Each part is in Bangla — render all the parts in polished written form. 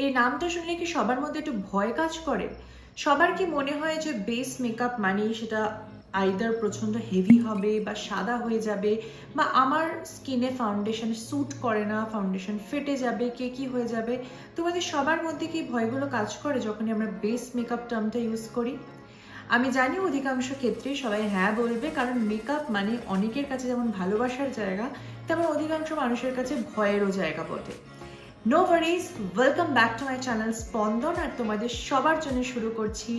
এই নামটা শুনলে কি সবার মধ্যে একটু ভয় কাজ করে? সবার কি মনে হয় যে বেস মেকআপ মানেই সেটা আইদার প্রচন্ড হেভি হবে বা সাদা হয়ে যাবে, বা আমার স্কিনে ফাউন্ডেশন স্যুট করে না, ফাউন্ডেশন ফেটে যাবে, কে কি হয়ে যাবে? তোমাদের সবার মধ্যে কি ভয়গুলো কাজ করে যখনই আমরা বেস মেকআপ টার্মটা ইউজ করি? আমি জানি অধিকাংশ ক্ষেত্রেই সবাই হ্যাঁ বলবে, কারণ মেকআপ মানে অনেকের কাছে যেমন ভালোবাসার জায়গা, তেমন অধিকাংশ মানুষের কাছে ভয়েরও জায়গা বটে। No worries, welcome back to my channel Spandan. আর তোমাদের সবার জন্য শুরু করছি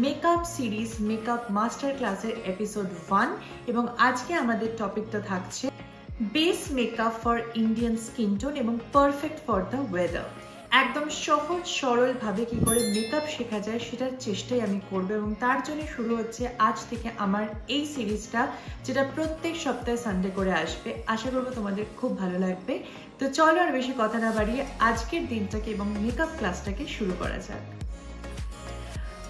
মেকআপ সিরিজ মেকআপ মাস্টার ক্লাসের এপিসোড 1। এবং আজকে আমাদের টপিকটা থাকছে base makeup for Indian skin tone এবং পারফেক্ট ফর দ্য ওয়েদার। একদম সহজ সরলভাবে কি করে মেকআপ শেখা যায় সেটার চেষ্টাই আমি করবো, এবং তার জন্য শুরু হচ্ছে আজ থেকে আমার এই সিরিজটা, যেটা প্রত্যেক সপ্তাহে সানডে করে আসবে। আশা করবো তোমাদের খুব ভালো লাগবে। তো চলো আর বেশি কথা না বাড়িয়ে আজকের দিনটাকে এবং মেকআপ ক্লাসটাকে শুরু করা যাক।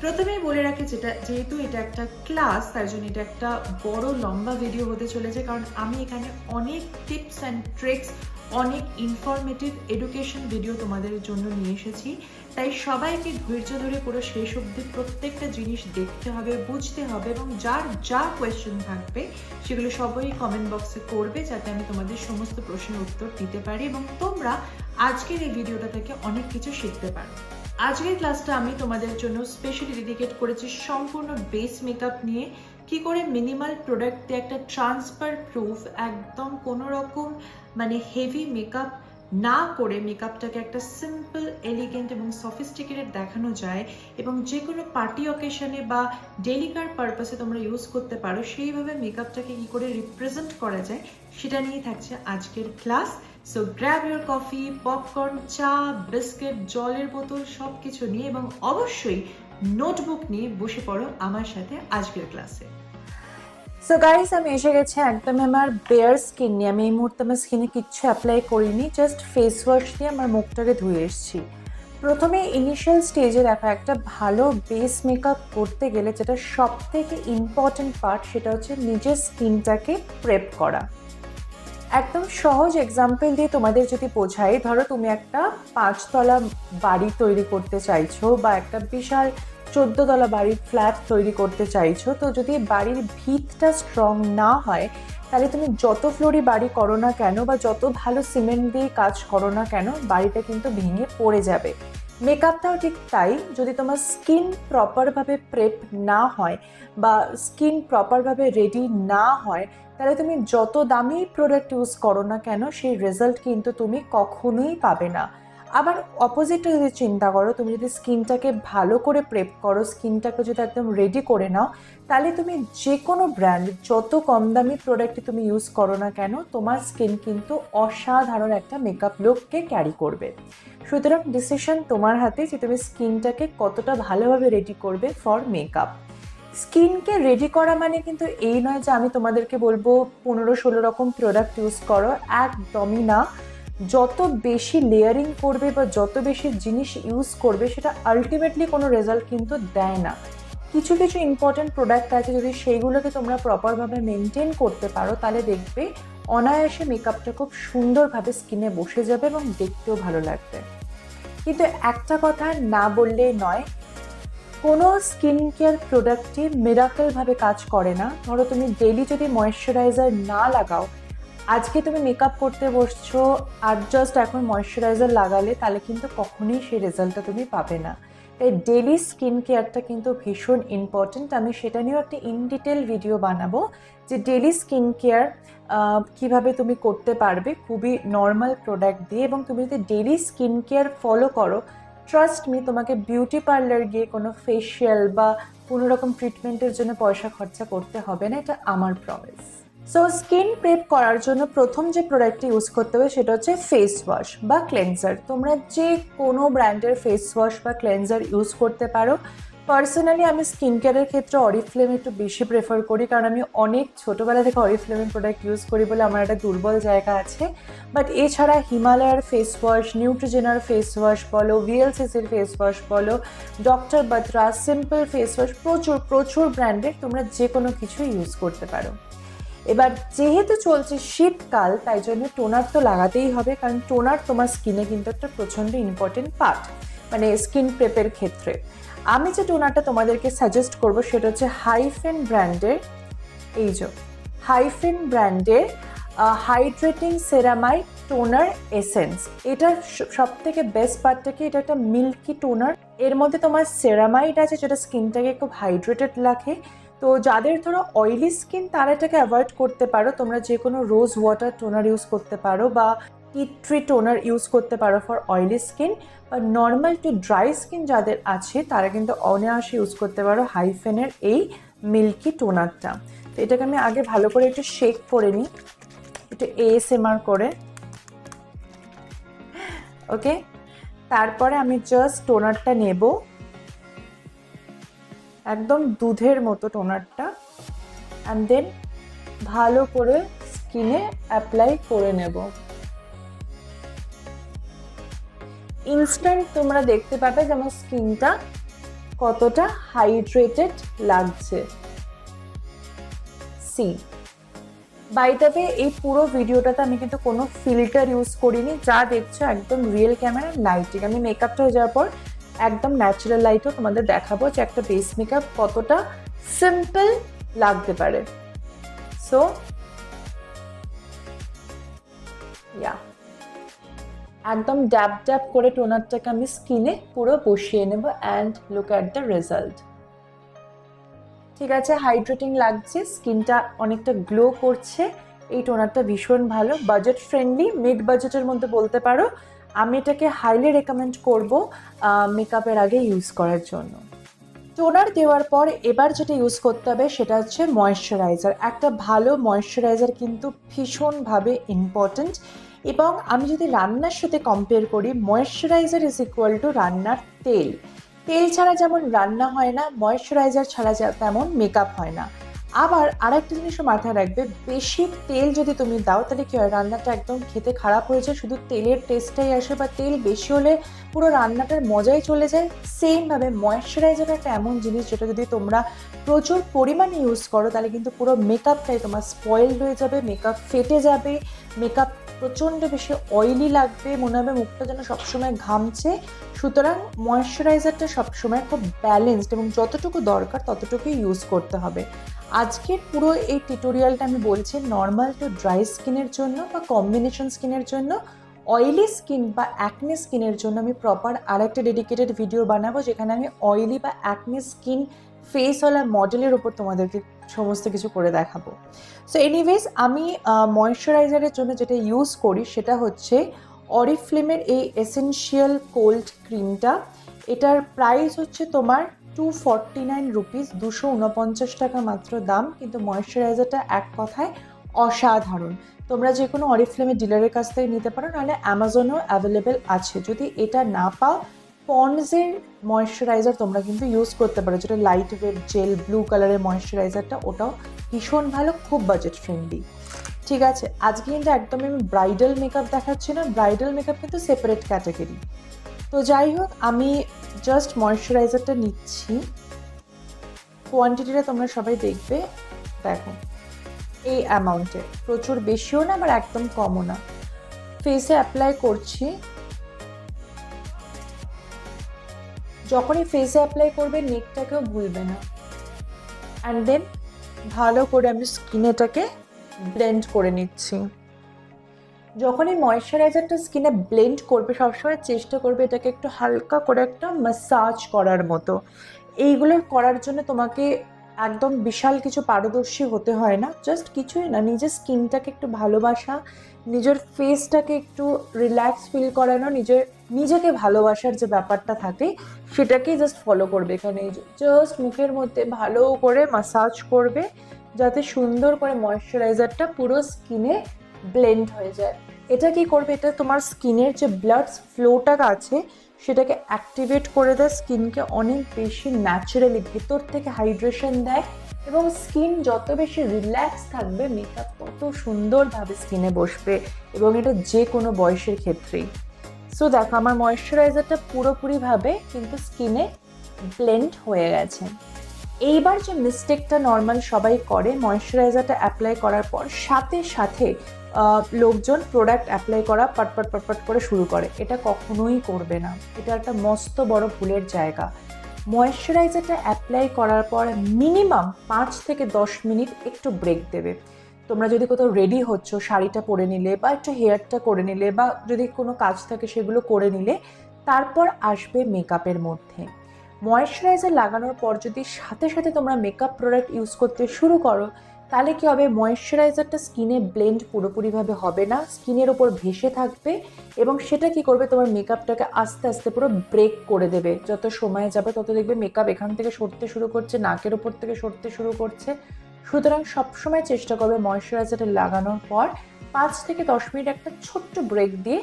প্রথমেই বলে রাখি, যেহেতু এটা একটা ক্লাস, তাই জন্য এটা একটা বড় লম্বা ভিডিও হতে চলেছে, কারণ আমি এখানে অনেক টিপস অ্যান্ড ট্রিক্স, অনেক ইনফরমেটিভ এডুকেশন ভিডিও তোমাদের জন্য নিয়ে এসেছি। তাই সবাইকে ধৈর্য ধরে পুরো শেষ অবধি প্রত্যেকটা জিনিস দেখতে হবে, বুঝতে হবে, এবং যার যা কোয়েশ্চেন থাকবে সেগুলো সবাই কমেন্ট বক্সে করবে, যাতে আমি তোমাদের সমস্ত প্রশ্নের উত্তর দিতে পারি এবং তোমরা আজকের এই ভিডিওটা থেকে অনেক কিছু শিখতে পারো। আজকের ক্লাসটা আমি তোমাদের জন্য স্পেশালি ডেডিকেট করেছি সম্পূর্ণ বেস মেকআপ নিয়ে। কি করে মিনিমাল প্রোডাক্ট দিয়ে একটা ট্রান্সফার প্রুফ, একদম কোনো রকম হেভি মেকআপ না করে মেকআপটাকে একটা সিম্পল, এলিগেন্ট এবং সফিস্টিকেটেড দেখানো যায়, এবং যে কোনো পার্টি অকেশনে বা ডেলিকার পারপাসে তোমরা ইউজ করতে পারো, সেইভাবে মেকআপটাকে কি করে রিপ্রেজেন্ট করা যায় সেটা নিয়েই থাকছে আজকের class. So grab your coffee, popcorn, চা, বিস্কিট, জলের বোতল সব কিছু নিয়ে, এবং অবশ্যই নোটবুক নিয়ে বসে পড়ো আমার সাথে আজকের ক্লাসে। সো গাইস, আমি এসে গেছি একদম আমার বেয়ার স্কিন নিয়ে। আমি এই মুহূর্তে আমার স্কিনে কিচ্ছু অ্যাপ্লাই করিনি, জাস্ট ফেস ওয়াশ দিয়ে আমার মুখটাকে ধুয়ে এসেছি। প্রথমে ইনিশিয়াল স্টেজে দেখা, একটা ভালো বেস মেকআপ করতে গেলে যেটা সব থেকে ইম্পর্টেন্ট পার্ট, সেটা হচ্ছে নিজের স্কিনটাকে প্রেপ করা। একদম সহজ এক্সাম্পল দিয়ে তোমাদের যদি বোঝাই, ধরো তুমি একটা 5 তলা বাড়ি তৈরি করতে চাইছো, বা একটা বিশাল 14 তলা বাড়ির ফ্ল্যাট তৈরি করতে চাইছো। তো যদি বাড়ির ভিতটা স্ট্রং না হয়, তাহলে তুমি যত ফ্লোরি বাড়ি করো না কেন, বা যত ভালো সিমেন্ট দিয়ে কাজ করো না কেন, বাড়িটা কিন্তু ভেঙে পড়ে যাবে। মেকআপটাও ঠিক তাই, যদি তোমার স্কিন প্রপারভাবে প্রেপ না হয় বা স্কিন প্রপারভাবে রেডি না হয়, তাহলে তুমি যত দামি প্রোডাক্ট ইউজ করো না কেন, সেই রেজাল্ট কিন্তু তুমি কখনোই পাবে না। আবার অপোজিটটা যদি চিন্তা করো, তুমি যদি স্কিনটাকে ভালো করে প্রেপ করো, স্কিনটাকে যদি একদম রেডি করে নাও, তাহলে তুমি যে কোনো ব্র্যান্ড, যত কম দামি প্রোডাক্টই তুমি ইউজ করো না কেন, তোমার স্কিন কিন্তু অসাধারণ একটা মেকআপ লুককে ক্যারি করবে। সুতরাং ডিসিশন তোমার হাতে, যে তুমি স্কিনটাকে কতটা ভালোভাবে রেডি করবে ফর মেকআপ। স্কিনকে রেডি করা মানে কিন্তু এই নয় যে আমি তোমাদেরকে বলবো 15-16 রকম প্রোডাক্ট ইউজ করো, একদমই না। যত বেশি লেয়ারিং করবে বা যত বেশি জিনিস ইউজ করবে, সেটা আলটিমেটলি কোনো রেজাল্ট কিন্তু দেয় না। কিছু কিছু ইম্পর্টেন্ট প্রোডাক্ট আছে, যদি সেইগুলোকে তোমরা প্রপারভাবে মেনটেন করতে পারো, তাহলে দেখবে অনায়াসে মেকআপটা খুব সুন্দরভাবে স্কিনে বসে যাবে এবং দেখতেও ভালো লাগবে। কিন্তু একটা কথা না বললেই নয়, কোনো স্কিন কেয়ার প্রোডাক্টই মিরাকেলভাবে কাজ করে না। ধরো তুমি ডেলি যদি ময়েশ্চারাইজার না লাগাও, আজকে তুমি মেকআপ করতে বসছো আর জাস্ট এখন ময়েশ্চারাইজার লাগালে, তাহলে কিন্তু কখনোই সেই রেজাল্টটা তুমি পাবে না। তাই ডেলি স্কিন কেয়ারটা কিন্তু ভীষণ ইম্পর্টেন্ট। আমি সেটা নিয়েও একটা ইন ডিটেল ভিডিও বানাবো, যে ডেলি স্কিন কেয়ার কীভাবে তুমি করতে পারবে খুবই নর্মাল প্রোডাক্ট দিয়ে। এবং তুমি যদি ডেলি স্কিন কেয়ার ফলো করো, ট্রাস্ট মি, তোমাকে বিউটি পার্লার গিয়ে কোনো ফেশিয়াল বা কোনো রকম ট্রিটমেন্টের জন্য পয়সা খরচা করতে হবে না, এটা আমার প্রমিস। সো স্কিন প্রেপ করার জন্য প্রথম যে প্রোডাক্টটি ইউজ করতে হবে সেটা হচ্ছে ফেস ওয়াশ বা ক্লেনজার। তোমরা যে কোনো ব্র্যান্ডের ফেস ওয়াশ বা ক্লেনজার ইউজ করতে পারো। পার্সোনালি আমি স্কিন কেয়ারের ক্ষেত্রে অরিফ্লেম একটু বেশি প্রেফার করি, কারণ আমি অনেক ছোটোবেলা থেকে অরিফ্লেমের প্রোডাক্ট ইউজ করি বলে আমার একটা দুর্বল জায়গা আছে। বাট এছাড়া হিমালয়ার ফেস ওয়াশ, নিউট্রিজেনার ফেস ওয়াশ বলো, ভিএলসিসির ফেস ওয়াশ বলো, ডক্টর বাত্রা, সিম্পল ফেস ওয়াশ, প্রচুর প্রচুর ব্র্যান্ডের তোমরা যে কোনো কিছু ইউজ করতে পারো। এবার যেহেতু চলছে শীতকাল, তাই জন্য টোনার তো লাগাতেই হবে, কারণ টোনার তোমার স্কিনে কিন্তু একটা প্রচণ্ড ইম্পর্টেন্ট পার্ট। মানে স্কিন প্রেপের ক্ষেত্রে। আমি যে টোনারটা তোমাদেরকে সাজেস্ট করব সেটা হচ্ছে হাইফেন ব্র্যান্ডের, এই যে হাইফেন ব্র্যান্ডের হাইড্রেটিং সেরামাইড টোনার এসেন্স। এটার সব থেকে বেস্ট পার্টটা কি, এটা একটা মিল্কি টোনার। এর মধ্যে তোমার সেরামাইড আছে যেটা স্কিনটাকে খুব হাইড্রেটেড রাখে। তো যাদের ধরো অয়েলি স্কিন তারা এটাকে অ্যাভয়েড করতে পারো, তোমরা যে কোনো রোজ ওয়াটার টোনার ইউজ করতে পারো বা টি ট্রি টোনার ইউজ করতে পারো ফর অয়েলি স্কিন। বা নর্মাল টু ড্রাই স্কিন যাদের আছে তারা কিন্তু অনায়াসে ইউজ করতে পারো হাইফেনের এই মিল্কি টোনারটা। তো এটাকে আমি আগে ভালো করে একটু শেক করে নিই, একটু ASMR করে। ওকে, তারপরে আমি জাস্ট টোনারটা নেব, একদম দুধের মতো টোনারটা, অ্যান্ড দেন ভালো করে স্কিনে অ্যাপ্লাই করে নেব। ইনস্ট্যান্ট তোমরা দেখতে পাবে যে আমার স্কিনটা কতটা হাইড্রেটেড লাগছে। সি বাই দ্য ওয়ে, এই পুরো ভিডিওটাতে আমি কিন্তু কোনো ফিল্টার ইউজ করিনি, যা দেখছো একদম রিয়েল ক্যামেরার লাইটিং। আমি মেকআপটা হয়ে যাওয়ার পর একদম ন্যাচারাল লাইটও তোমাদের দেখাবো যে একটা বেস মেকআপ কতটা সিম্পল লাগতে পারে। সো ইয়া, একদম ড্যাব ড্যাব করে টোনারটাকে আমি স্কিনে পুরো বসিয়ে নেব, and look at the result. ঠিক আছে, হাইড্রেটিং লাগছে, স্কিনটা অনেকটা গ্লো করছে। এই টোনারটা ভীষণ ভালো, বাজেট ফ্রেন্ডলি, মিড বাজেটের মধ্যে বলতে পারো। আমি এটাকে হাইলি রেকমেন্ড করব মেকআপের আগে ইউজ করার জন্য। টোনার দেওয়ার পর এবার যেটা ইউজ করতে হবে সেটা হচ্ছে ময়েশ্চারাইজার। একটা ভালো ময়েশ্চারাইজার কিন্তু ভীষণভাবে ইম্পর্ট্যান্ট। এবং আমি যদি রান্নার সাথে কম্পেয়ার করি, ময়েশ্চারাইজার ইজ ইকুয়াল টু রান্নার তেল। তেল ছাড়া যেমন রান্না হয় না, ময়েশ্চারাইজার ছাড়া তেমন মেকআপ হয় না। আবার আরেকটা জিনিসও মাথায় রাখবে, বেশি তেল যদি তুমি দাও তাহলে কি হয়, রান্নাটা একদম খেতে খারাপ হয়ে যায়, শুধু তেলের টেস্টটাই আসে, বা তেল বেশি হলে পুরো রান্নাটার মজাই চলে যায়। সেমভাবে ময়েশ্চারাইজার একটা এমন জিনিস যেটা যদি তোমরা প্রচুর পরিমাণে ইউজ করো তাহলে কিন্তু পুরো মেকআপটাই তোমার স্পয়েলড হয়ে যাবে, মেকআপ ফেটে যাবে, মেকআপ প্রচণ্ড বেশি অয়েলি লাগবে, মনে হবে মুখটা যেন সবসময় ঘামছে। সুতরাং ময়েশ্চারাইজারটা সবসময় খুব ব্যালেন্সড এবং যতটুকু দরকার ততটুকুই ইউজ করতে হবে। আজকের পুরো এই টিউটোরিয়ালটা আমি বলছি নর্মাল টু ড্রাই স্কিনের জন্য বা কম্বিনেশন স্কিনের জন্য। অয়েলি স্কিন বা অ্যাকনে স্কিনের জন্য আমি প্রপার আরেকটা ডেডিকেটেড ভিডিও বানাবো যেখানে আমি অয়েলি বা অ্যাকনে স্কিন ফেসওয়ালা মডেলের ওপর তোমাদেরকে সমস্ত কিছু করে দেখাবো। সো এনিওয়েজ, আমি ময়েশ্চারাইজারের জন্য যেটা ইউজ করি সেটা হচ্ছে অরিফ্লেমের এই এসেনশিয়াল কোল্ড ক্রিমটা। এটার প্রাইস হচ্ছে তোমার 249 রুপিস, 249 টাকা মাত্র দাম। কিন্তু ময়েশ্চারাইজারটা এক কথায় অসাধারণ। তোমরা যে কোনো অরিফ্লেমের ডিলারের কাছ থেকে নিতে পারো, নাহলে অ্যামাজনেও অ্যাভেলেবেল আছে। যদি এটা না পাও, পন্ডসের ময়েশ্চারাইজার তোমরা কিন্তু ইউজ করতে পারো, যেটা লাইট ওয়েট জেল ব্লু কালারের ময়েশ্চারাইজারটা, ওটাও ভীষণ ভালো, খুব বাজেট ফ্রেন্ডলি। ঠিক আছে, আজকে কিন্তু একদমই আমি ব্রাইডাল মেকআপ দেখাচ্ছি না, ব্রাইডাল মেকআপ কিন্তু সেপারেট ক্যাটাগরি। তো যাই হোক, আমি জাস্ট ময়েশ্চারাইজারটা নিচ্ছি, কোয়ান্টিটিটা তোমরা সবাই দেখবে। দেখো এই অ্যামাউন্টে, প্রচুর বেশিও না আবার একদম কমও না। ফেসে অ্যাপ্লাই করছি। যখনই ফেসে অ্যাপ্লাই করবে নেকটাকেও ভুলবে না, অ্যান্ড দেন ভালো করে আমি স্কিনেটাকে ব্লেন্ড করে নিচ্ছি। যখনই ময়েশ্চারাইজারটা স্কিনে ব্লেন্ড করবে সবসময় চেষ্টা করবে এটাকে একটু হালকা করে একটা ম্যাসাজ করার মতো। এইগুলো করার জন্য তোমাকে একদম বিশাল কিছু পারদর্শী হতে হয় না, জাস্ট কিছুই না, নিজের স্কিনটাকে একটু ভালোবাসা, নিজের ফেসটাকে একটু রিল্যাক্স ফিল করানো, নিজেকে ভালোবাসার যে ব্যাপারটা থাকে সেটাকেই জাস্ট ফলো করবে। এখানে জাস্ট মুখের মধ্যে ভালো করে ম্যাসাজ করবে যাতে সুন্দর করে ময়েশ্চারাইজারটা পুরো স্কিনে ব্লেন্ড হয়ে যায়। এটা কি করবে, এটা তোমার স্কিনের যে ব্লাড ফ্লোটা আছে সেটাকে অ্যাক্টিভেট করে দেয়, স্কিনকে অনেক বেশি ন্যাচারালি ভেতর থেকে হাইড্রেশন দেয়, এবং স্কিন যত বেশি রিল্যাক্স থাকবে মেকআপ তত সুন্দরভাবে স্কিনে বসবে, এবং এটা যে কোনো বয়সের ক্ষেত্রেই। সো দেখো আমার ময়েশ্চারাইজারটা পুরোপুরিভাবে কিন্তু স্কিনে ব্লেন্ড হয়ে গেছে। এইবার যে মিস্টেকটা নর্মাল সবাই করে, ময়েশ্চারাইজারটা অ্যাপ্লাই করার পর সাথে সাথে লোকজন প্রোডাক্ট অ্যাপ্লাই করা পটপট করে শুরু করে। এটা কখনোই করবে না, এটা একটা মস্ত বড় ভুলের জায়গা। ময়েশ্চারাইজারটা অ্যাপ্লাই করার পর মিনিমাম 5 থেকে 10 মিনিট একটু ব্রেক দেবে। তোমরা যদি কোথাও রেডি হচ্ছ, শাড়িটা পরে নিলে বা একটু হেয়ারটা করে নিলে বা যদি কোনো কাজ থাকে সেগুলো করে নিলে, তারপর আসবে মেকআপের মধ্যে। ময়েশ্চারাইজার লাগানোর পর যদি সাথে সাথে তোমরা মেকআপ প্রোডাক্ট ইউজ করতে শুরু করো, তাহলে কি হবে, ময়েশ্চারাইজারটা স্কিনে ব্লেন্ড পুরোপুরিভাবে হবে না, স্কিনের ওপর ভেসে থাকবে এবং সেটা কি করবে, তোমার মেকআপটাকে আস্তে আস্তে পুরো ব্রেক করে দেবে। যত সময় যাবে তত দেখবে মেকআপ এখান থেকে সরতে শুরু করছে, নাকের ওপর থেকে সরতে শুরু করছে। সুতরাং সবসময় চেষ্টা করবে ময়েশ্চারাইজারটা লাগানোর পর 5 থেকে 10 মিনিট একটা ছোট্ট ব্রেক দিয়ে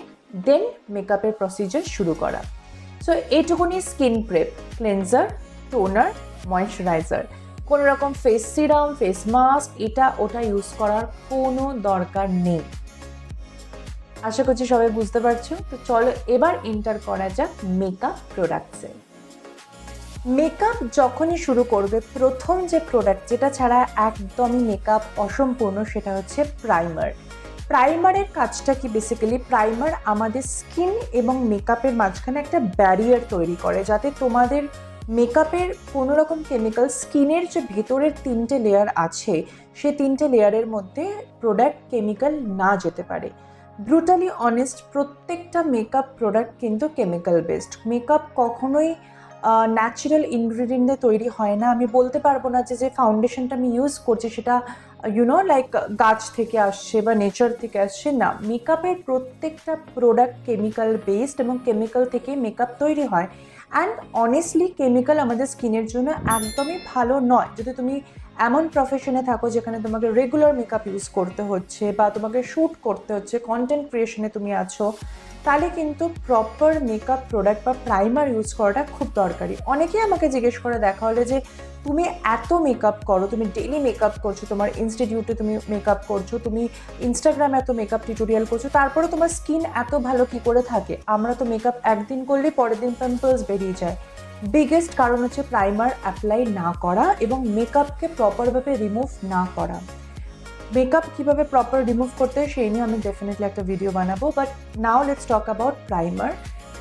দেন মেকআপের প্রসিজার শুরু করা। সো এইটুকুনি skin prep, cleanser, toner, moisturiser. কোনো রকম ফেস সিরাম, ফেস মাস্ক এটা ওটা ইউজ করার কোনো দরকার নেই। আশা করছি সবাই বুঝতে পারছো। তো চলো এবার এন্টার করা যাক মেকআপ প্রোডাক্টসে। মেকআপ যখনই শুরু করবে, প্রথম যে প্রোডাক্ট যেটা ছাড়া একদমই মেকআপ অসম্পূর্ণ, সেটা হচ্ছে প্রাইমার। প্রাইমারের কাজটা কি, বেসিক্যালি প্রাইমার আমাদের স্কিন এবং মেকআপের মাঝখানে একটা ব্যারিয়ার তৈরি করে, যাতে তোমাদের মেকআপের কোনো রকম কেমিক্যাল স্কিনের যে ভেতরের 3টে লেয়ার আছে, সে 3টে লেয়ারের মধ্যে প্রোডাক্ট কেমিক্যাল না যেতে পারে। ব্রুটালি অনেস্ট, প্রত্যেকটা মেকআপ প্রোডাক্ট কিন্তু কেমিক্যাল বেসড। মেকআপ কখনোই ন্যাচারাল ইনগ্রিডিয়েন্ট দিয়ে তৈরি হয় না। আমি বলতে পারবো না যে ফাউন্ডেশনটা আমি ইউজ করছি সেটা লাইক গাছ থেকে আসছে বা নেচার থেকে আসছে, না। মেকআপের প্রত্যেকটা প্রোডাক্ট কেমিক্যাল বেসড এবং কেমিক্যাল থেকে মেকআপ তৈরি হয়। অ্যান্ড অনেস্টলি কেমিক্যাল আমাদের স্কিনের জন্য একদমই ভালো নয়। যদি তুমি এমন প্রফেশনে থাকো যেখানে তোমাকে রেগুলার মেকআপ ইউজ করতে হচ্ছে বা তোমাকে শ্যুট করতে হচ্ছে, কন্টেন্ট ক্রিয়েশনে তুমি আছো, তাহলে কিন্তু প্রপার মেকআপ প্রোডাক্ট বা প্রাইমার ইউজ করাটা খুব দরকারি। অনেকেই আমাকে জিজ্ঞেস করে দেখা হলে যে তুমি এত মেকআপ করো, তুমি ডেইলি মেকআপ করছো, তোমার ইনস্টিটিউটে তুমি মেকআপ করছো, তুমি ইনস্টাগ্রামে এত মেকআপ টিউটোরিয়াল করছো, তারপরে তোমার স্কিন এত ভালো কি করে থাকে? আমরা তো মেকআপ একদিন করলেই পরের দিন পিম্পলস বেরিয়ে যায়। বিগেস্ট কারণ হচ্ছে প্রাইমার অ্যাপ্লাই না করা এবং মেকআপকে প্রপারভাবে রিমুভ না করা। মেকআপ কীভাবে প্রপার রিমুভ করতে হয় সেই নিয়ে আমি ডেফিনেটলি একটা ভিডিও বানাবো, but now let's talk about primer.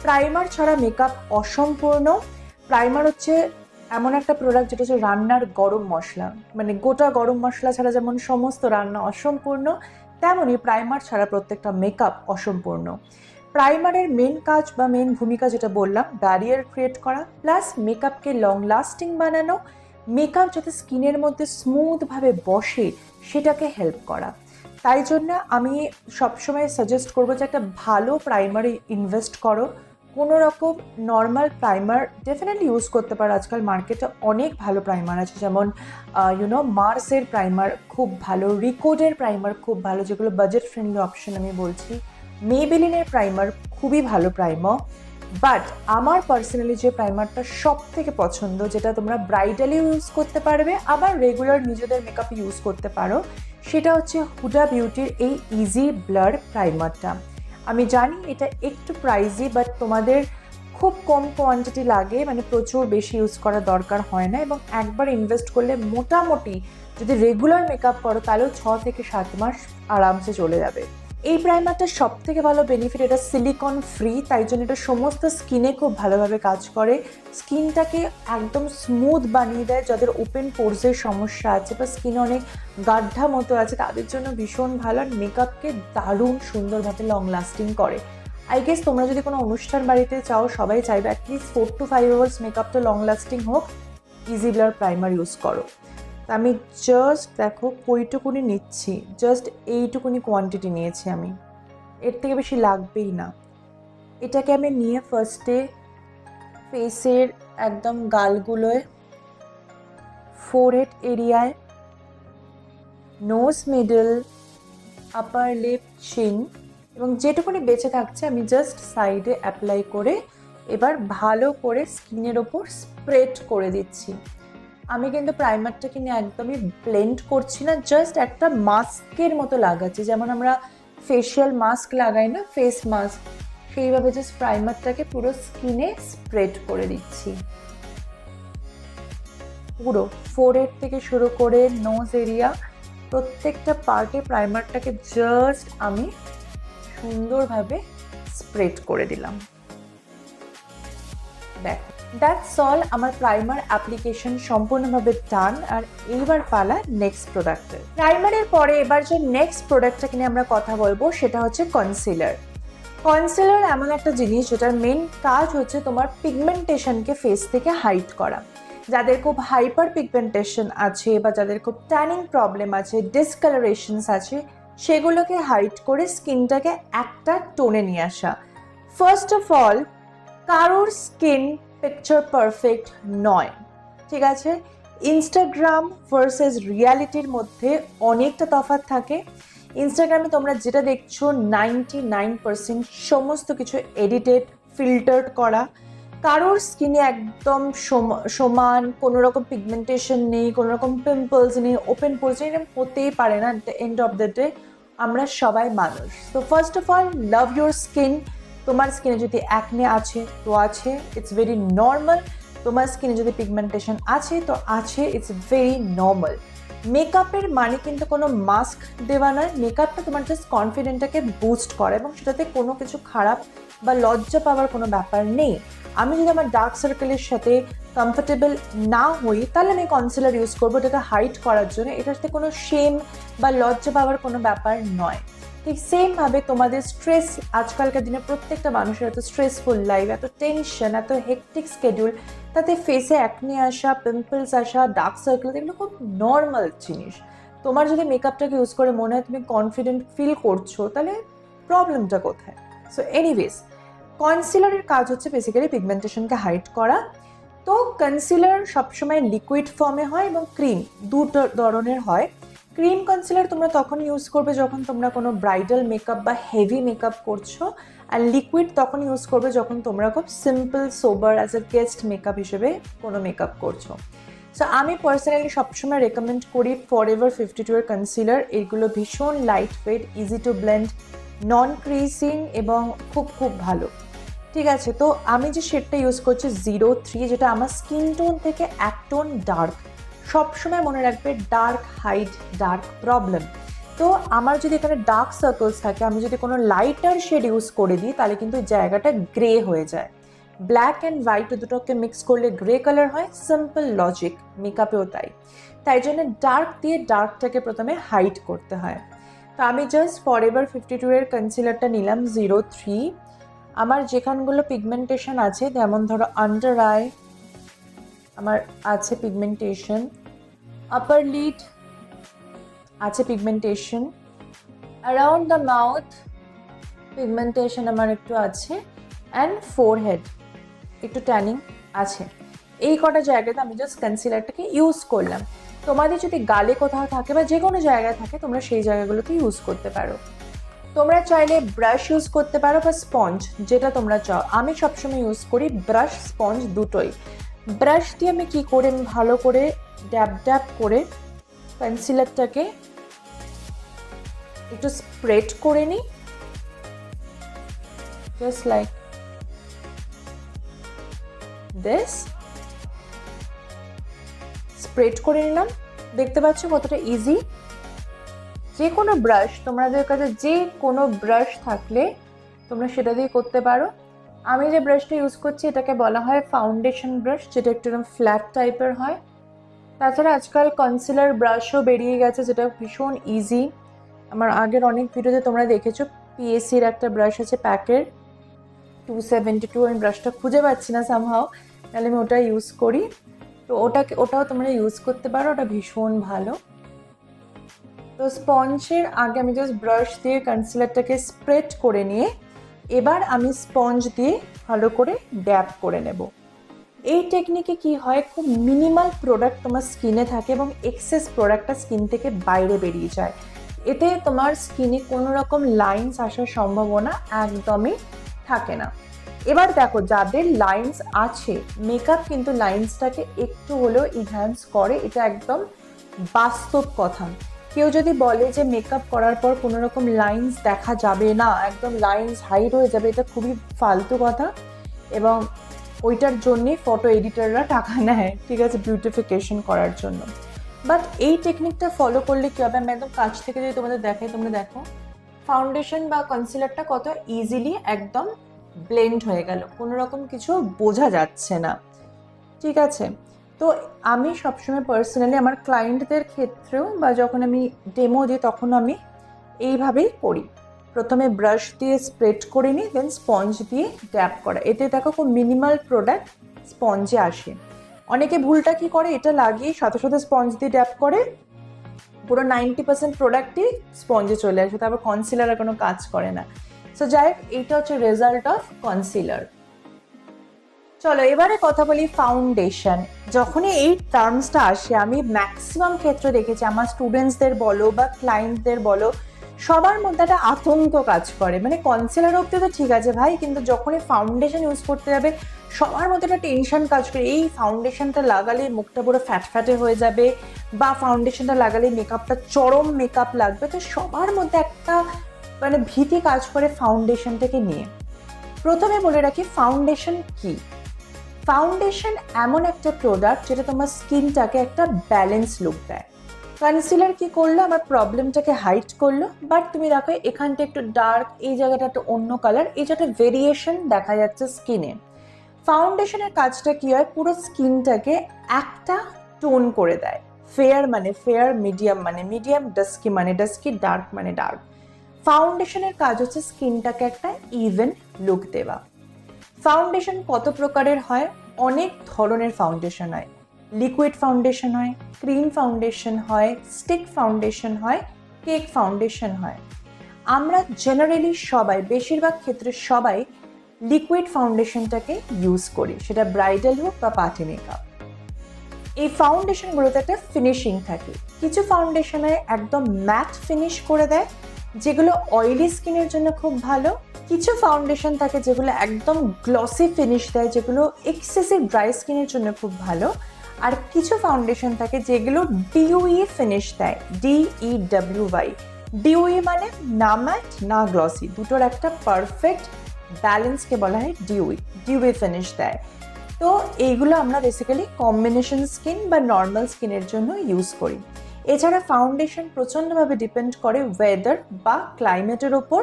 Primer ছাড়া মেকআপ অসম্পূর্ণ। প্রাইমার হচ্ছে এমন একটা প্রোডাক্ট যেটা হচ্ছে রান্নার গরম মশলা, মানে গোটা গরম মশলা ছাড়া যেমন সমস্ত রান্না অসম্পূর্ণ, তেমনই প্রাইমার ছাড়া প্রত্যেকটা মেকআপ অসম্পূর্ণ। প্রাইমারের মেন কাজ বা মেন ভূমিকা যেটা বললাম, ব্যারিয়ার ক্রিয়েট করা, প্লাস মেকআপকে লং লাস্টিং বানানো, মেকআপ যাতে স্কিনের মধ্যে স্মুথভাবে বসে সেটাকে হেল্প করা। তাই জন্য আমি সবসময় সাজেস্ট করবো যে একটা ভালো প্রাইমারে ইনভেস্ট করো। কোনো রকম নর্মাল প্রাইমার ডেফিনেটলি ইউজ করতে পারো। আজকাল মার্কেটে অনেক ভালো প্রাইমার আছে, যেমন মার্সের প্রাইমার খুব ভালো, রিকোডের প্রাইমার খুব ভালো, যেগুলো বাজেট ফ্রেন্ডলি অপশন আমি বলছি। মেবেলিনের প্রাইমার খুবই ভালো প্রাইমার। বাট আমার পার্সোনালি যে প্রাইমারটা সব থেকে পছন্দ, যেটা তোমরা ব্রাইডালি ইউজ করতে পারবে আবার রেগুলার নিজেদের মেকআপে ইউজ করতে পারো, সেটা হচ্ছে হুডা বিউটির এই ইজি ব্লার প্রাইমারটা। আমি জানি এটা একটু প্রাইজি, বাট তোমাদের খুব কম কোয়ান্টিটি লাগে, মানে প্রচুর বেশি ইউজ করার দরকার হয় না, এবং একবার ইনভেস্ট করলে মোটামুটি যদি রেগুলার মেকআপ করো তাহলেও 6 থেকে 7 মাস আরামসে চলে যাবে। এই প্রাইমারটার সব থেকে ভালো বেনিফিট, এটা সিলিকন ফ্রি, তাই জন্য এটা সমস্ত স্কিনে খুব ভালোভাবে কাজ করে। স্কিনটাকে একদম স্মুথ বানিয়ে দেয়। যাদের ওপেন পোরসের সমস্যা আছে বা স্কিনে অনেক গাঢ়া মতো আছে, তাদের জন্য ভীষণ ভালো। আর মেকআপকে দারুণ সুন্দরভাবে লং লাস্টিং করে। আই গেস তোমরা যদি কোনো অনুষ্ঠান বাড়িতে চাও, সবাই চাইবে অ্যাটলিস্ট 4 to 5 আওয়ার্স মেকআপটা লং লাস্টিং হোক, ইজি ব্লার প্রাইমার ইউজ করো। আমি জাস্ট দেখো কইটুকুনি নিচ্ছি, জাস্ট এইটুকুনি কোয়ান্টিটি নিয়েছি আমি, এর থেকে বেশি লাগবেই না। এটাকে আমি নিয়ে ফার্স্টে ফেসের একদম গালগুলোয়, ফোরহেড এরিয়ায়, নোজ মিডল, আপার লিপ, চিন এবং যেটুকুনি বেঁচে থাকছে আমি জাস্ট সাইডে অ্যাপ্লাই করে এবার ভালো করে স্কিনের ওপর স্প্রেড করে দিচ্ছি। আমি কিন্তু প্রাইমারটাকে নিয়ে একদমই ব্লেন্ড করছি না, জাস্ট একটা মাস্কের মতো লাগাচ্ছি, যেমন আমরা ফেশিয়াল মাস্ক লাগাই না, ফেস মাস্ক, সেইভাবে জাস্ট প্রাইমারটাকে পুরো স্কিনে স্প্রেড করে দিচ্ছি। পুরো ফোরহেড থেকে শুরু করে নোজ এরিয়া প্রত্যেকটা পার্টে প্রাইমারটাকে জাস্ট আমি সুন্দরভাবে স্প্রেড করে দিলাম। দেখো, দ্যাটস অল। আমার প্রাইমার অ্যাপ্লিকেশন সম্পূর্ণভাবে ডান। আর এইবার পালা নেক্সট প্রোডাক্টের। প্রাইমারের পরে এবার যে নেক্সট প্রোডাক্টটাকে নিয়ে আমরা কথা বলবো সেটা হচ্ছে কনসিলার। কনসিলার এমন একটা জিনিস যেটার মেন কাজ হচ্ছে তোমার পিগমেন্টেশনকে ফেস থেকে হাইড করা। যাদের খুব হাইপার পিগমেন্টেশন আছে বা যাদের খুব ট্যানিং প্রবলেম আছে, ডিসকালারেশনস আছে, সেগুলোকে হাইড করে স্কিনটাকে একটা টোনে নিয়ে আসা। ফার্স্ট অফ অল, কারোর স্কিন পিকচার পারফেক্ট নয়, ঠিক আছে? ইনস্টাগ্রাম ভার্সেস রিয়ালিটির মধ্যে অনেকটা তফাৎ থাকে। ইনস্টাগ্রামে তোমরা যেটা দেখছো 99% সমস্ত কিছু এডিটেড, ফিল্টার্ড করা। কারোর স্কিনে একদম সমান, কোনো রকম পিগমেন্টেশন নেই, কোনো রকম পিম্পলস নেই, ওপেন পোর্স নেই, এরকম হতেই পারে না। The end of the day আমরা সবাই মানুষ। তো first of all, love your skin. তোমার স্কিনে যদি অ্যাকনে আছে তো আছে, ইটস ভেরি নর্মাল। তোমার স্কিনে যদি পিগমেন্টেশন আছে তো আছে, ইটস ভেরি নর্মাল। মেকআপের মানে কিন্তু কোনো মাস্ক দেওয়া নয়। মেকআপটা তোমার জাস্ট কনফিডেন্টটাকে বুস্ট করে এবং সেটাতে কোনো কিছু খারাপ বা লজ্জা পাওয়ার কোনো ব্যাপার নেই। আমি যদি আমার ডার্ক সার্কেলের সাথে কমফোর্টেবল না হই তাহলে আমি কনসিলার ইউজ করবো এটাকে হাইড করার জন্য। এটার সাথে কোনো শেম বা লজ্জা পাওয়ার কোনো ব্যাপার নয়। ঠিক সেমভাবে তোমাদের স্ট্রেস, আজকালকার দিনে প্রত্যেকটা মানুষের এত স্ট্রেসফুল লাইফ, এত টেনশন, এত হেকটিক স্কেডিউল, তাতে ফেসে অ্যাকনে আসা, পিম্পলস আসা, ডার্ক সার্কেল, এগুলো খুব নর্মাল জিনিস। তোমার যদি মেকআপটাকে ইউজ করে মনে হয় তুমি কনফিডেন্ট ফিল করছো, তাহলে প্রবলেমটা কোথায়? সো এনিওয়েজ, কনসিলারের কাজ হচ্ছে বেসিক্যালি পিগমেন্টেশনকে হাইড করা। তো কনসিলার সবসময় লিকুইড ফর্মে হয় এবং ক্রিম, দুটো ধরনের হয়। ক্রিম কনসিলার তোমরা তখন ইউজ করবে যখন তোমরা কোনো ব্রাইডাল মেকআপ বা হেভি মেকআপ করছো, আর লিকুইড তখন ইউজ করবে যখন তোমরা খুব simple sober as a guest makeup হিসেবে কোনো মেকআপ করছো। সো আমি পার্সোনালি সবসময় রেকমেন্ড করি ফরএভার 52 এর কনসিলার। এগুলো ভীষণ light weight, easy to blend, non creasing এবং খুব খুব ভালো, ঠিক আছে? তো আমি যে শেডটা ইউজ করছি 03, যেটা আমার স্কিন টোন থেকে এক টোন ডার্ক। সবসময় মনে রাখবে, ডার্ক হাইড ডার্ক প্রবলেম। তো আমার যদি এখানে ডার্ক সার্কেলস থাকে, আমি যদি কোনো লাইটার শেড ইউজ করে দিই তাহলে কিন্তু জায়গাটা গ্রে হয়ে যায়। ব্ল্যাক অ্যান্ড হোয়াইট দুটোকে মিক্স করলে গ্রে কালার হয়। সিম্পল লজিক, মেকআপেও তাই। তাই জন্য ডার্ক দিয়ে ডার্কটাকে প্রথমে হাইড করতে হয়। তো আমি জাস্ট ফরএভার 52 এর কনসিলারটা নিলাম 03। আমার যেখানগুলো পিগমেন্টেশন আছে, যেমন ধরো আন্ডার আই আমার আছে পিগমেন্টেশন, আপার লিড আছে pigmentation, around the mouth pigmentation আমার একটু আছে, অ্যান্ড ফোরহেড একটু ট্যানিং আছে। এই কটা জায়গাতে আমি জাস্ট কনসিলারটাকে ইউজ করলাম। তোমাদের যদি গালে কোথাও থাকে বা যে কোনো জায়গায় থাকে, তোমরা সেই জায়গাগুলোতে ইউজ করতে পারো। তোমরা চাইলে ব্রাশ ইউজ করতে পারো বা স্পঞ্জ, যেটা তোমরা চাও। আমি সবসময় ইউজ করি ব্রাশ, স্পঞ্জ দুটোই। ব্রাশ দিয়ে আমি কী করে, আমি ভালো করে ড্যাব ড্যাব করে কনসিলারটাকে একটু স্প্রেড করে নিই, জাস্ট লাইক দিস। স্প্রেড করে নিলাম। দেখতে পাচ্ছ কতটা ইজি। যে কোনো ব্রাশ, তোমাদের কাছে যে কোনো ব্রাশ থাকলে তোমরা সেটা দিয়ে করতে পারো। আমি যে ব্রাশটা ইউজ করছি এটাকে বলা হয় ফাউন্ডেশন ব্রাশ, যেটা একটু ফ্ল্যাট টাইপের হয়। তাছাড়া আজকাল কনসিলার ব্রাশও বেরিয়ে গেছে যেটা ভীষণ ইজি। আমার আগের অনেক ভিডিওতে তোমরা দেখেছো, পিএসসির একটা ব্রাশ আছে প্যাকের 272, আমি ব্রাশটা খুঁজে পাচ্ছি না সামহাও, তাহলে আমি ওটা ইউজ করি। তো ওটাও তোমরা ইউজ করতে পারো, ওটা ভীষণ ভালো। তো স্পঞ্জের আগে আমি জাস্ট ব্রাশ দিয়ে কনসিলারটাকে স্প্রেড করে নিয়ে এবার আমি স্পঞ্জ দিয়ে ভালো করে ড্যাব করে নেব। এই টেকনিকে কি হয়, খুব মিনিমাল প্রোডাক্ট তোমার স্কিনে থাকে এবং এক্সেস প্রোডাক্টটা স্কিন থেকে বাইরে বেরিয়ে যায়। এতে তোমার স্কিনে কোনো রকম লাইন্স আসার সম্ভাবনা একদমই থাকে না। এবার দেখো, যাদের লাইন্স আছে, মেকআপ কিন্তু লাইন্সটাকে একটু হলেও ইনহ্যান্স করে, এটা একদম বাস্তব কথা। কেউ যদি বলে যে মেকআপ করার পর কোনো রকম লাইন্স দেখা যাবে না, একদম লাইন্স হাইড হয়ে যাবে, এটা খুবই ফালতু কথা। এবং ওইটার জন্যই ফটো এডিটাররা টাকা নেয়, ঠিক আছে, বিউটিফিকেশন করার জন্য। বাট এই টেকনিকটা ফলো করলে কী হবে, আমি একদম কাছ থেকে যদি তোমাদের দেখাই, তোমরা দেখো ফাউন্ডেশন বা কনসিলারটা কত ইজিলি একদম ব্লেন্ড হয়ে গেল, কোনো রকম কিছু বোঝা যাচ্ছে না, ঠিক আছে। তো আমি সবসময় পার্সোনালি আমার ক্লায়েন্টদের ক্ষেত্রেও বা যখন আমি ডেমো দিই তখন আমি এইভাবেই করি, প্রথমে ব্রাশ দিয়ে স্প্রেড করে নিই, দেন স্পঞ্জ দিয়ে ড্যাপ করা। এতে দেখো খুব মিনিমাল প্রোডাক্ট স্পঞ্জে আসে। অনেকে ভুলটা কি করে, এটা লাগিয়ে সাথে সাথে স্পঞ্জ দিয়ে ড্যাপ করে, পুরো 90% প্রোডাক্টই স্পঞ্জে চলে আসে, তারপর কনসিলার আর কোনো কাজ করে না। সো যাই হোক, এইটা হচ্ছে রেজাল্ট অফ কনসিলার। চলো এবারে কথা বলি ফাউন্ডেশন। যখনই এই টার্মসটা আসে, আমি ম্যাক্সিমাম ক্ষেত্রে দেখেছি আমার স্টুডেন্টসদের বলো বা ক্লায়েন্টদের বলো, সবার মধ্যে একটা আতঙ্ক কাজ করে। মানে কনসিলার অব্দি তো ঠিক আছে ভাই, কিন্তু যখনই ফাউন্ডেশন ইউজ করতে যাবে সবার মধ্যে একটা টেনশন কাজ করে, এই ফাউন্ডেশনটা লাগালে মুখটা পুরো ফ্যাটে হয়ে যাবে, বা ফাউন্ডেশনটা লাগালে মেকআপটা চরম মেকআপ লাগবে। তো সবার মধ্যে একটা মানে ভীতি কাজ করে ফাউন্ডেশনটাকে নিয়ে। প্রথমে বলে রাখি ফাউন্ডেশন কি। ফাউন্ডেশন এমন একটা প্রোডাক্ট যেটা তোমার স্কিনটাকে একটা ব্যালেন্স লুক দেয়। কনসিলার কি করলো, আমার প্রবলেমটাকে হাইড করলো, বাট তুমি দেখো এখানটা একটু ডার্ক, এই জায়গাটা একটা অন্য কালার, এই যে একটা ভেরিয়েশন দেখা যাচ্ছে স্কিনে। ফাউন্ডেশনের কাজটা কি হয়, পুরো স্কিনটাকে একটা টোন করে দেয়। ফেয়ার মানে ফেয়ার, মিডিয়াম মানে মিডিয়াম, ডাস্কি মানে ডাস্কি, ডার্ক মানে ডার্ক। ফাউন্ডেশনের কাজ হচ্ছে স্কিনটাকে একটা ইভেন লুক দেওয়া। ফাউন্ডেশন কত প্রকারের হয়, অনেক ধরনের ফাউন্ডেশন হয়। লিকুইড ফাউন্ডেশন হয়, ক্রিম ফাউন্ডেশন হয়, স্টিক ফাউন্ডেশন হয়, কেক ফাউন্ডেশন হয়। আমরা জেনারেলি সবাই, বেশিরভাগ ক্ষেত্রে সবাই লিকুইড ফাউন্ডেশনটাকে ইউজ করি, সেটা ব্রাইডাল হোক বা পার্টি মেকআপ। এই ফাউন্ডেশনগুলোতে একটা ফিনিশিং থাকে। কিছু ফাউন্ডেশনে একদম ম্যাট ফিনিশ করে দেয়, যেগুলো অয়েলি স্কিনের জন্য খুব ভালো। কিছু ফাউন্ডেশন থাকে যেগুলো একদম গ্লসি ফিনিশ দেয়, যেগুলো এক্সেসিভ ড্রাই স্কিনের জন্য খুব ভালো। আর কিছু ফাউন্ডেশন থাকে যেগুলো ডিউই ফিনিশ দেয়, DEWY। ডিউই মানে না ম্যাট না গ্লসি, দুটোর একটা পারফেক্ট ব্যালেন্সকে বলা হয় ডিউই ফিনিশ দেয়। তো এইগুলো আমরা বেসিক্যালি কম্বিনেশন স্কিন বা নর্মাল স্কিনের জন্য ইউজ করি। এছাড়া ফাউন্ডেশন প্রচণ্ডভাবে ডিপেন্ড করে ওয়েদার বা ক্লাইমেটের ওপর।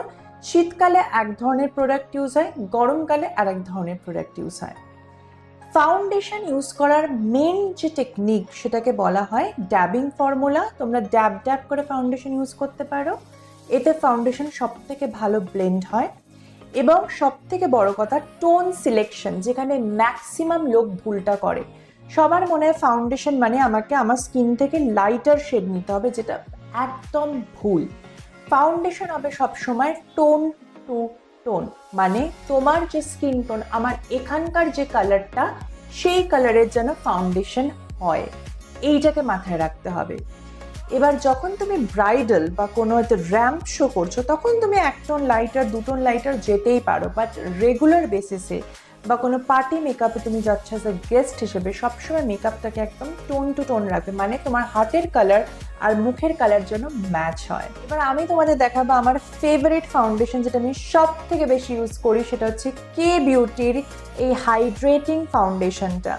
শীতকালে এক ধরনের প্রোডাক্ট ইউজ হয়, গরমকালে আরেক ধরনের প্রোডাক্ট ইউজ হয়। ফাউন্ডেশন ইউজ করার মেন যে টেকনিক সেটাকে বলা হয় ড্যাবিং ফর্মুলা। তোমরা ড্যাব করে ফাউন্ডেশন ইউজ করতে পারো, এতে ফাউন্ডেশন সব থেকে ভালো ব্লেন্ড হয়। এবং সব থেকে বড় কথা টোন সিলেকশন, যেখানে ম্যাক্সিমাম লোক ভুলটা করে। সবার মনে হয় ফাউন্ডেশন মানে আমাকে আমার স্কিন থেকে লাইটার শেড নিতে হবে, যেটা একদম ভুল। ফাউন্ডেশন হবে সবসময় টোন টু টোন, মানে তোমার যে স্কিন টোন, আমার এখানকার যে কালারটা, সেই কালারের যেন ফাউন্ডেশন হয়, এইটাকে মাথায় রাখতে হবে। এবার যখন তুমি ব্রাইডাল বা কোনো একটা র্যাম্প শো করছো, তখন তুমি এক টোন লাইটার, দু টোন লাইটার যেতেই পারো, বাট রেগুলার বেসিসে বা কোনো পার্টি মেকআপে তুমি যাচ্ছ অ্যাজ এ গেস্ট হিসেবে, সবসময় মেকআপটাকে একদম টোন টু টোন রাখবে, মানে তোমার হাতের কালার আর মুখের কালার যেন ম্যাচ হয়। এবার আমি তোমাদের দেখাবো আমার ফেভারিট ফাউন্ডেশন, যেটা আমি সব থেকে বেশি ইউজ করি, সেটা হচ্ছে কে বিউটির এই হাইড্রেটিং ফাউন্ডেশনটা।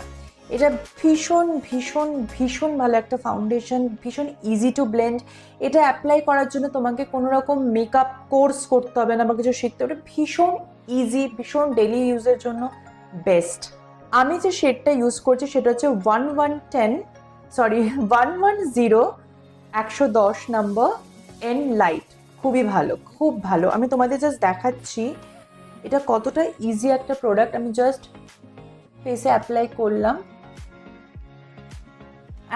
এটা ভীষণ ভীষণ ভীষণ ভালো একটা ফাউন্ডেশন, ভীষণ ইজি টু ব্লেন্ড। এটা অ্যাপ্লাই করার জন্য তোমাকে কোনো রকম মেকআপ কোর্স করতে হবে না বা কিছু শিখতে হবে, ভীষণ ইজি, ভীষণ ডেলি ইউজের জন্য বেস্ট। আমি যে শেডটা ইউজ করছি সেটা হচ্ছে 110 নম্বর এন লাইট। খুবই ভালো, খুব ভালো। আমি তোমাদের জাস্ট দেখাচ্ছি এটা কতটা ইজি একটা প্রোডাক্ট। আমি জাস্ট ফেসে অ্যাপ্লাই করলাম,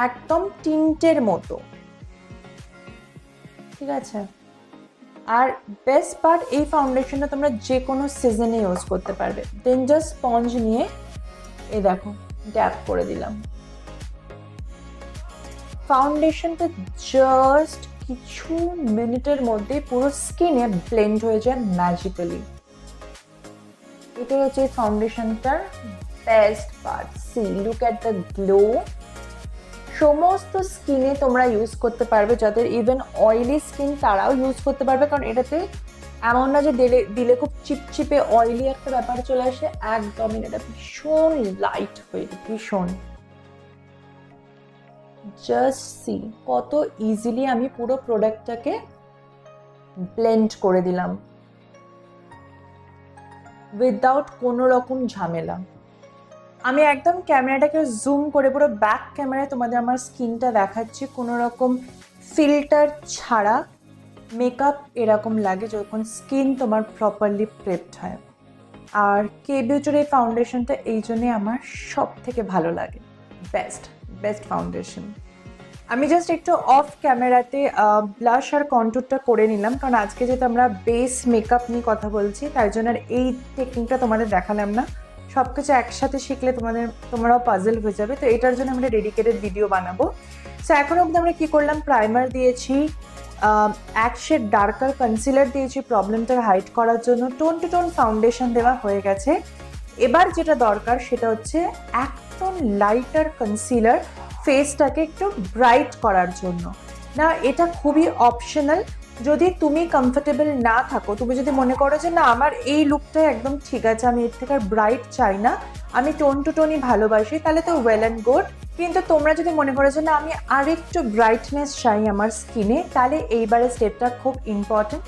একদম টিন্টের মতো, ঠিক আছে। আর বেস্ট পার্ট, এই ফাউন্ডেশনটা তোমরা যে কোনো সিজনে ইউজ করতে পারবে। দেন জাস্ট স্পঞ্জ নিয়ে এই দেখো ড্যাপ করে দিলাম, ফাউন্ডেশনটা জাস্ট কিছু মিনিটের মধ্যে পুরো স্কিনে ব্লেন্ড হয়ে যায় ম্যাজিক্যালি। এটাই হচ্ছে ফাউন্ডেশনটার best part. See look at the glow. সমস্ত স্কিনে তোমরা ইউজ করতে পারবে, যাদের ইভেন অয়েলি স্কিন তারাও ইউজ করতে পারবে, কারণ এটাতে এমন না যে দিলে দিলে খুব চিপচিপে অয়েলি একটা ব্যাপার চলে আসে, একদমই না। এটা ভীষণ লাইট ওয়েট, ভীষণ। জাস্ট সি কত ইজিলি আমি পুরো প্রোডাক্টটাকে ব্লেন্ড করে দিলাম উইদাউট কোনো রকম ঝামেলা। আমি একদম ক্যামেরাটাকে জুম করে পুরো ব্যাক ক্যামেরায় তোমাদের আমার স্কিনটা দেখাচ্ছি, কোনো রকম ফিল্টার ছাড়া। মেকআপ এরকম লাগে যখন স্কিন তোমার প্রপারলি প্রেপড হয়। আর কে বিউটির এই ফাউন্ডেশনটা এই জন্যে আমার সব থেকে ভালো লাগে, বেস্ট ফাউন্ডেশন। আমি জাস্ট একটু অফ ক্যামেরাতে ব্লাশ আর কন্টুরটা করে নিলাম, কারণ আজকে যেহেতু আমরা বেস মেকআপ নিয়ে কথা বলছি, তাই জন্য আর এই টেকনিকটা তোমাদের দেখালাম না। সব কিছু একসাথে শিখলে তোমরাও পাজল হয়ে যাবে, তো এটার জন্য আমরা ডেডিকেটেড ভিডিও বানাবো। সো এখন অবধি আমরা কী করলাম, প্রাইমার দিয়েছি, এক শেড ডার্কার কনসিলার দিয়েছি প্রবলেমটাকে হাইড করার জন্য, টোন টু টোন ফাউন্ডেশন দেওয়া হয়ে গেছে। এবার যেটা দরকার সেটা হচ্ছে একদম লাইটার কনসিলার ফেসটাকে একটু ব্রাইট করার জন্য। না, এটা খুবই অপশনাল। যদি তুমি কমফোর্টেবল না থাকো, তুমি যদি মনে করো যে না আমার এই লুকটা একদম ঠিক আছে, আমি এর থেকে আর ব্রাইট চাই না, আমি টোন টু টোনই ভালোবাসি, তাহলে তো ওয়েল অ্যান্ড গুড। কিন্তু তোমরা যদি মনে করো যে না আমি আরেকটু ব্রাইটনেস চাই আমার স্কিনে, তাহলে এইবারের স্টেপটা খুব ইম্পর্টেন্ট।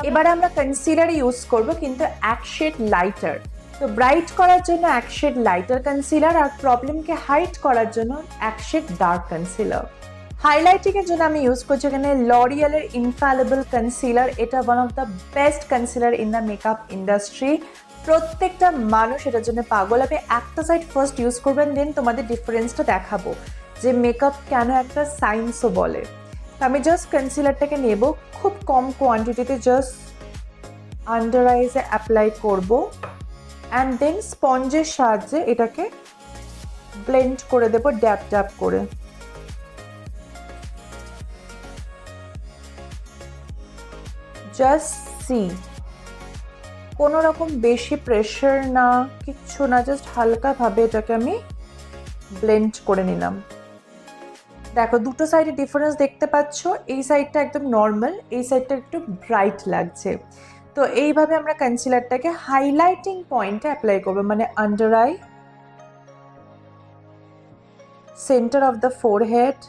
এবার আমরা কনসিলার ইউজ করব, কিন্তু এক শেড লাইটার। তো ব্রাইট করার জন্য এক শেড লাইটার কনসিলার, আর প্রবলেমকে হাইড করার জন্য এক শেড ডার্ক কনসিলার। হাইলাইটিংয়ের জন্য আমি ইউজ করছি এখানে লরিয়ালের ইনফ্যালিবল কনসিলার। এটা one of the best concealer in the makeup industry. প্রত্যেকটা মানুষ এটার জন্য পাগল। আমি একটা সাইড ফার্স্ট ইউজ করবেন, দেন তোমাদের ডিফারেন্সটা দেখাবো যে মেকআপ কেন একটা সায়েন্সও বলে। আমি জাস্ট কনসিলারটাকে নেব, খুব কম কোয়ান্টিটিতে জাস্ট আন্ডার আইসে অ্যাপ্লাই করব, অ্যান্ড দেন স্পঞ্জের সাহায্যে এটাকে ব্লেন্ড করে দেবো ড্যাপ ড্যাপ করে। জাস্ট সি, কোনো রকম বেশি প্রেশার না, কিচ্ছু না, জাস্ট হালকাভাবে এটাকে আমি ব্লেন্ড করে নিলাম। দেখো দুটো সাইডে ডিফারেন্স দেখতে পাচ্ছ, এই সাইডটা একদম নর্মাল, এই সাইডটা একটু ব্রাইট লাগছে। তো এইভাবে আমরা কনসিলারটাকে হাইলাইটিং পয়েন্টে অ্যাপ্লাই করবো, মানে under eye, centre of the forehead,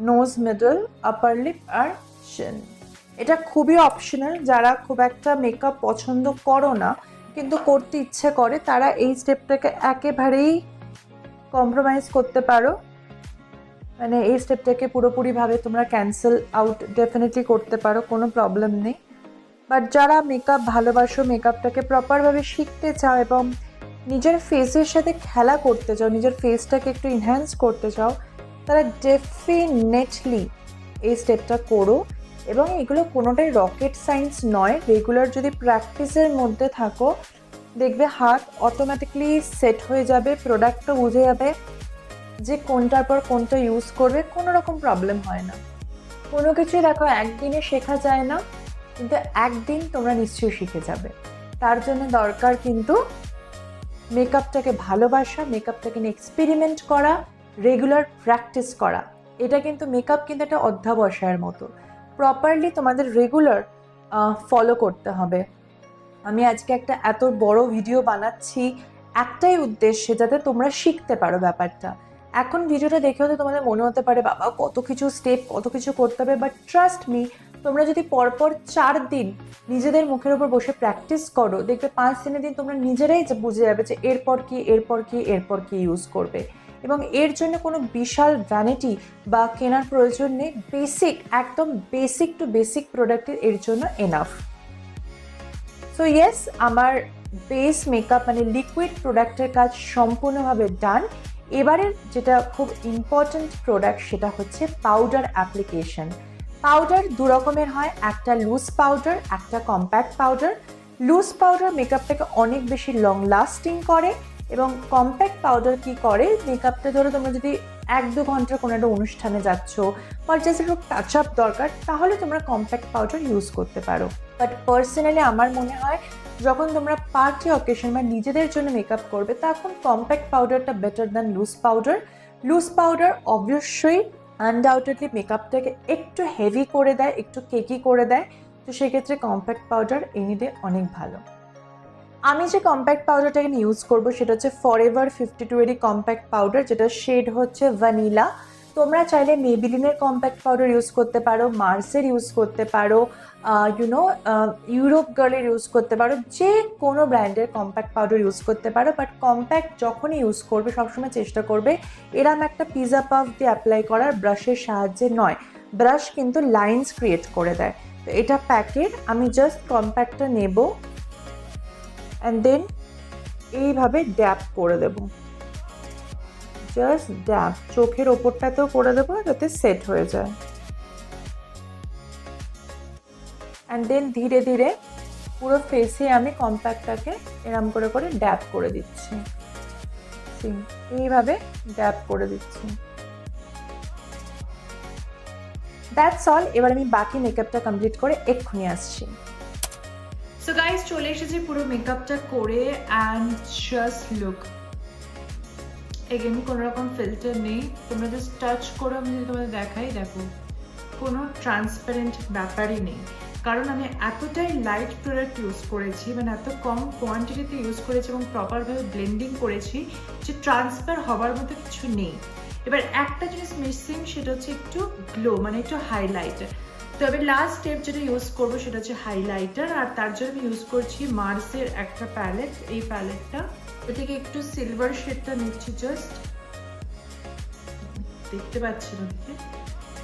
nose middle, upper lip আর চিন। এটা খুবই অপশনাল। যারা খুব একটা মেকআপ পছন্দ করো না কিন্তু করতে ইচ্ছে করে, তারা এই স্টেপটাকে একেবারেই কম্প্রোমাইজ করতে পারো, মানে এই স্টেপটাকে পুরোপুরিভাবে তোমরা ক্যান্সেল আউট ডেফিনেটলি করতে পারো, কোনো প্রবলেম নেই। বাট যারা মেকআপ ভালোবাসো, মেকআপটাকে প্রপারভাবে শিখতে চাও এবং নিজের ফেসের সাথে খেলা করতে চাও, নিজের ফেসটাকে একটু এনহ্যান্স করতে চাও, তারা ডেফিনেটলি এই স্টেপটা করো। এবং এগুলো কোনোটাই রকেট সায়েন্স নয়। রেগুলার যদি প্র্যাকটিসের মধ্যে থাকো, দেখবে হাত অটোমেটিকলি সেট হয়ে যাবে, প্রোডাক্টটা বুঝে যাবে যে কোনটার পর কোনটা ইউজ করবে, কোনো রকম প্রবলেম হয় না। কোনো কিছুই দেখো একদিনে শেখা যায় না, কিন্তু একদিন তোমরা নিশ্চয়ই শিখে যাবে। তার জন্য দরকার কিন্তু মেকআপটাকে ভালোবাসা, মেকআপটাকে নিয়ে এক্সপেরিমেন্ট করা, রেগুলার প্র্যাকটিস করা। এটা কিন্তু মেকআপ কিন্তু একটা অধ্যাবসায়ের মতো, প্রপারলি তোমাদের রেগুলার ফলো করতে হবে। আমি আজকে একটা এত বড় ভিডিও বানাচ্ছি একটাই উদ্দেশ্যে, যাতে তোমরা শিখতে পারো ব্যাপারটা। এখন ভিডিওটা দেখে হয়তো তোমাদের মনে হতে পারে বাবা কত কিছু স্টেপ, কত কিছু করতে হবে, বাট ট্রাস্ট মি, তোমরা যদি পরপর 4 দিন নিজেদের মুখের উপর বসে প্র্যাকটিস করো, দেখবে 5 দিনের দিন তোমরা নিজেরাই বুঝে যাবে যে এরপর কি এরপর কি এরপর কি ইউজ করবে। এবং এর জন্য কোনো বিশাল ভ্যানিটি বা কেনার প্রয়োজন নেই। বেসিক, একদম বেসিক টু বেসিক প্রোডাক্টের এর জন্য এনাফ। সো ইয়েস, আমার বেস মেকআপ মানে লিকুইড প্রোডাক্টের কাজ সম্পূর্ণভাবে ডান। এবারের যেটা খুব ইম্পর্ট্যান্ট প্রোডাক্ট সেটা হচ্ছে পাউডার অ্যাপ্লিকেশন। পাউডার দু রকমের হয়, একটা লুজ পাউডার, একটা কম্প্যাক্ট পাউডার। লুজ পাউডার মেকআপটাকে অনেক বেশি লং লাস্টিং করে, এবং কম্প্যাক্ট পাউডার কি করে, মেকআপটা ধরো তোমরা যদি 1-2 ঘন্টার কোনো একটা অনুষ্ঠানে যাচ্ছ বা জাস্ট একটু টাচ আপ দরকার, তাহলে তোমরা কম্প্যাক্ট পাউডার ইউজ করতে পারো। বাট পার্সোনালি আমার মনে হয় যখন তোমরা পার্টি অকেশন বা নিজেদের জন্য মেকআপ করবে, তখন কম্প্যাক্ট পাউডারটা better than loose powder. Loose powder অবশ্যই আনডাউটেডলি মেকআপটাকে একটু হেভি করে দেয়, একটু কেকি করে দেয়, তো সেক্ষেত্রে কম্প্যাক্ট পাউডার এনি ডে অনেক ভালো। আমি যে কম্প্যাক্ট পাউডারটাকে ইউজ করব সেটা হচ্ছে ফরএভার 52 এরই কম্প্যাক্ট পাউডার, যেটা শেড হচ্ছে ভ্যানিলা। তোমরা চাইলে মেবিলিনের কম্প্যাক্ট পাউডার ইউজ করতে পারো, মার্সের ইউজ করতে পারো, ইউরোপ গার্লের ইউজ করতে পারো, যে কোনো ব্র্যান্ডের কম্প্যাক্ট পাউডার ইউজ করতে পারো। বাট কম্প্যাক্ট যখনই ইউজ করবে সবসময় চেষ্টা করবে এরম একটা পিজা পাফ দিয়ে অ্যাপ্লাই করার, ব্রাশের সাহায্যে নয়। ব্রাশ কিন্তু লাইন্স ক্রিয়েট করে দেয়। তো এটা প্যাকেট, আমি জাস্ট কম্প্যাক্টটা নেব অ্যান্ড দেন এইভাবে ড্যাপ করে দেব, জাস্ট ড্যাপ, চোখের ওপরটাতেও করে দেবো যাতে সেট হয়ে যায়। অ্যান্ড দেন ধীরে ধীরে পুরো ফেসে আমি কম্প্যাক্টটাকে এরম করে করে ড্যাপ করে দিচ্ছি, এইভাবে ড্যাপ করে দিচ্ছি। That's all. এবার আমি বাকি মেকআপটা কমপ্লিট করে এক্ষুনি আসছি। সো গাইস, চলে এসেছি পুরো মেকআপটা করে অ্যান্ড জাস্ট লুক। এগেন কোনো রকম ফিল্টার নেই, তোমরা জাস্ট টাচ করো। আমি যদি তোমাদের দেখাই, দেখো কোনো ট্রান্সপারেন্ট ব্যাপারই নেই, কারণ আমি এতটাই লাইট প্রোডাক্ট ইউজ করেছি, মানে এত কম কোয়ান্টিটিতে ইউজ করেছি এবং প্রপারভাবে ব্লেন্ডিং করেছি যে ট্রান্সফার হওয়ার মতো কিছু নেই। এবার একটা জিনিস মিসিং, সেটা হচ্ছে একটু গ্লো, মানে একটু হাইলাইটার। তবে লাস্ট স্টেপ যেটা ইউজ করবো সেটা হচ্ছে হাইলাইটার, আর তার জন্য আমি ইউজ করছি মার্সের একটা প্যালেট। এই প্যালেটটা থেকে একটু সিলভার শেডটা নিচ্ছি, জাস্ট দেখতে পাচ্ছি না দেখে,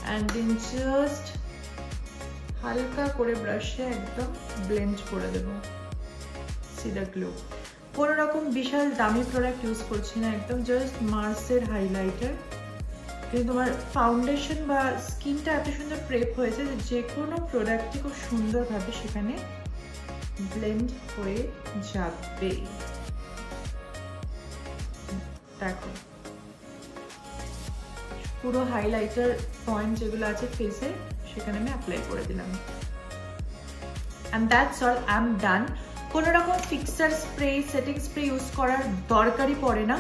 অ্যান্ড দেন জাস্ট হালকা করে ব্রাশে একদম ব্লেন্ড করে দেবো। C the glow. কোনো রকম বিশাল দামি প্রোডাক্ট ইউজ করছি না, একদম জাস্ট মার্সের হাইলাইটার। কিন্তু তোমার ফাউন্ডেশন বা স্কিনটা এত সুন্দর প্রেপ হয়েছে যে কোনো প্রোডাক্টই খুব সুন্দরভাবে সেখানে ব্লেন্ড হয়ে যাবে। দেখো পুরো হাইলাইটার পয়েন্ট যেগুলো আছে ফেসে সেখানে আমি অ্যাপ্লাই করে দিলাম, and that's all, I am done. কোনো রকম fixer spray, setting spray use করার দরকারই পড়ে না,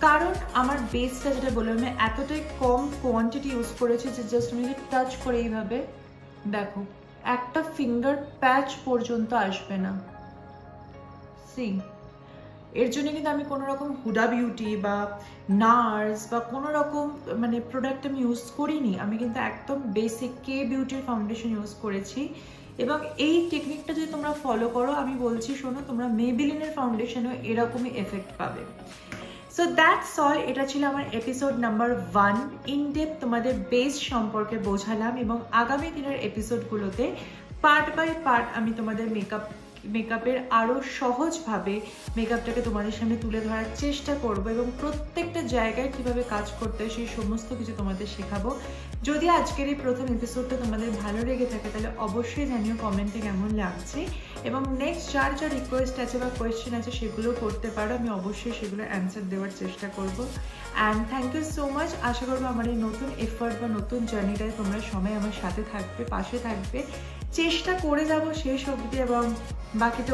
কারণ আমার বেসটা যেটা বললাম আমি এতটাই কম কোয়ান্টিটি ইউজ করেছি যে জাস্ট আমি যদি টাচ করে এইভাবে দেখো একটা ফিঙ্গার প্যাচ পর্যন্ত আসবে না। সি, এর জন্য কিন্তু আমি কোনো রকম হুডা বিউটি বা নার্স বা কোনো রকম মানে প্রোডাক্ট আমি ইউজ করিনি। আমি কিন্তু একদম বেসিক কে বিউটির ফাউন্ডেশন ইউজ করেছি, এবং এই টেকনিকটা যদি তোমরা ফলো করো, আমি বলছি শোনো, তোমরা মেবিলিনের ফাউন্ডেশনেও এরকমই এফেক্ট পাবে। So that's all. এটা ছিল আমার এপিসোড নাম্বার 1। ইনডেপথ তোমাদের বেস সম্পর্কে বোঝালাম, এবং আগামী দিনের এপিসোডগুলোতে পার্ট বাই পার্ট আমি তোমাদের মেকআপের আরও সহজভাবে মেকআপটাকে তোমাদের সামনে তুলে ধরার চেষ্টা করব, এবং প্রত্যেকটা জায়গায় কীভাবে কাজ করতে হয় সেই সমস্ত কিছু তোমাদের শেখাবো। যদি আজকের এই প্রথম এপিসোডটা তোমাদের ভালো লেগে থাকে তাহলে অবশ্যই জানিও কমেন্টে কেমন লাগছে, এবং নেক্সট যার যা রিকোয়েস্ট আছে বা কোয়েশ্চেন আছে সেগুলো করতে পারো, আমি অবশ্যই সেগুলো অ্যান্সার দেওয়ার চেষ্টা করব। And thank you so much. আশা করবো আমার এই নতুন এফার্ট বা নতুন জার্নিটায় তোমরা সবাই আমার সাথে থাকবে, পাশে থাকবে। চেষ্টা করে যাব শেষ অবধি, এবং বাকিটা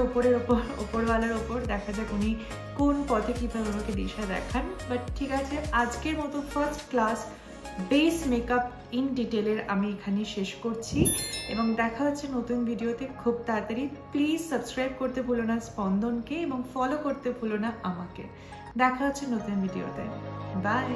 ওপরওয়ালার ওপর, দেখা যাক উনি কোন পথে কীভাবে আমাকে দিশা দেখান। বাট ঠিক আছে, আজকের মতো first class base makeup in ডিটেলের আমি এখানে শেষ করছি, এবং দেখা হচ্ছে নতুন ভিডিওতে খুব তাড়াতাড়ি। প্লিজ সাবস্ক্রাইব করতে ভুলো না স্পন্দনকে, এবং ফলো করতে ভুলো না আমাকে। দেখা হচ্ছে নতুন ভিডিওতে। বাই।